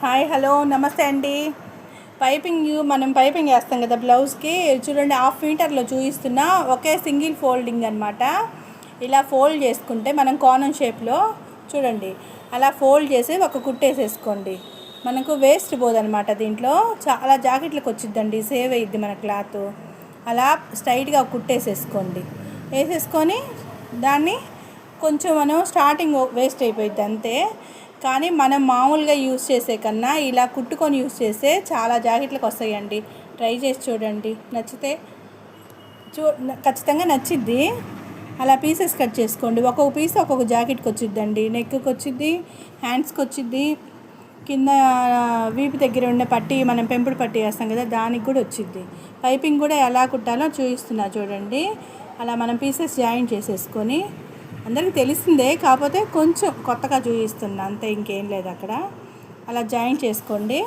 Hi hello నమస్తే అండి. మనం పైపింగ్ వేస్తాం కదా బ్లౌజ్కి. చూడండి, హాఫ్ మీటర్లో చూపిస్తున్నా. ఒకే సింగిల్ ఫోల్డింగ్ అనమాట. ఇలా ఫోల్డ్ చేసుకుంటే మనం కోణం షేప్లో చూడండి అలా ఫోల్డ్ చేసి ఒక కుట్టేసేసుకోండి. మనకు వేస్ట్ పోదనమాట. దీంట్లో చాలా జాకెట్లకు వచ్చిద్దండి, సేవ్ అయ్యిద్ది మన క్లాత్. అలా స్ట్రైట్గా కుట్టేసేసుకోండి. వేసేసుకొని దాన్ని కొంచెం మనం స్టార్టింగ్ వేస్ట్ అయిపోయింది అంతే. కానీ మనం మామూలుగా యూస్ చేసే కన్నా ఇలా కుట్టుకొని యూస్ చేస్తే చాలా జాకెట్లకు వస్తాయండి. ట్రై చేసి చూడండి, నచ్చితే ఖచ్చితంగా నచ్చిద్ది. అలా పీసెస్ కట్ చేసుకోండి. ఒక్కొక్క పీస్ ఒక్కొక్క జాకెట్కి వచ్చిద్దండి. నెక్కి వచ్చిద్ది, హ్యాండ్స్కి వచ్చిద్ది, కింద వీపు దగ్గర ఉండే పట్టీ, మనం పెంపుడు పట్టీ వేస్తాం కదా, దానికి కూడా వచ్చిద్ది. పైపింగ్ కూడా ఎలా కుట్టాలో చూపిస్తున్నా చూడండి. అలా మనం పీసెస్ జాయిన్ చేసేసుకొని, అందరికీ తెలిసిందే కాకపోతే కొంచెం కొత్తగా చూపిస్తున్నా అంతే, ఇంకేం లేదు అక్కడ. అలా జాయిన్ చేసుకోండి.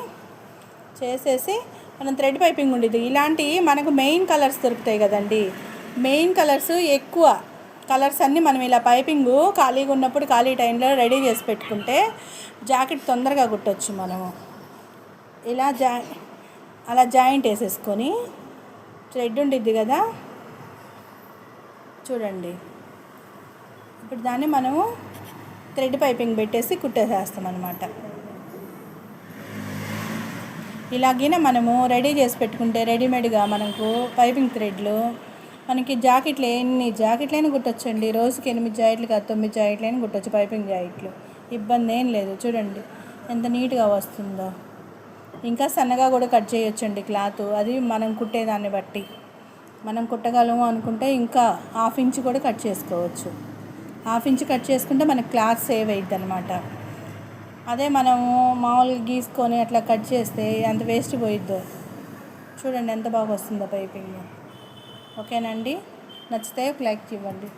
చేసేసి మనం థ్రెడ్ పైపింగ్ ఉండేది. ఇలాంటివి మనకు మెయిన్ కలర్స్ దొరుకుతాయి కదండి. మెయిన్ కలర్స్ ఎక్కువ కలర్స్ అన్నీ మనం ఇలా పైపింగ్ ఖాళీగా ఉన్నప్పుడు ఖాళీ టైంలో రెడీ చేసి పెట్టుకుంటే జాకెట్ తొందరగా కుట్టచ్చు మనము. ఇలా అలా జాయింట్ వేసేసుకొని థ్రెడ్ ఉండిద్ది కదా చూడండి. ఇప్పుడు దాన్ని మనము థ్రెడ్ పైపింగ్ పెట్టేసి కుట్టేసేస్తాం అన్నమాట. ఇలాగిన మనము రెడీ చేసి పెట్టుకుంటే రెడీమేడ్గా మనకు పైపింగ్ థ్రెడ్లు మనకి ఎన్ని జాకెట్లైనా కుట్టొచ్చండి. రోజుకి 8 జాకెట్లు కాదు 9 జాకెట్లైనా కుట్టచ్చు పైపింగ్ జాకెట్లు. ఇబ్బంది ఏం లేదు. చూడండి ఎంత నీట్గా వస్తుందో. ఇంకా సన్నగా కూడా కట్ చేయొచ్చండి క్లాత్. అది మనం కుట్టేదాన్ని బట్టి. మనం కుట్టగలము అనుకుంటే ఇంకా 1/2 ఇంచ్ కూడా కట్ చేసుకోవచ్చు. 1/2 ఇంచ్ కట్ చేసుకుంటే మనకి క్లాత్ సేవ్ అయ్యిద్ది అనమాట. అదే మనము మామూలుగా గీసుకొని అట్లా కట్ చేస్తే ఎంత వేస్ట్ పోయిద్దో. చూడండి ఎంత బాగా వస్తుందో పైపింగ్. ఓకేనండి, నచ్చితే ఒక లైక్ ఇవ్వండి.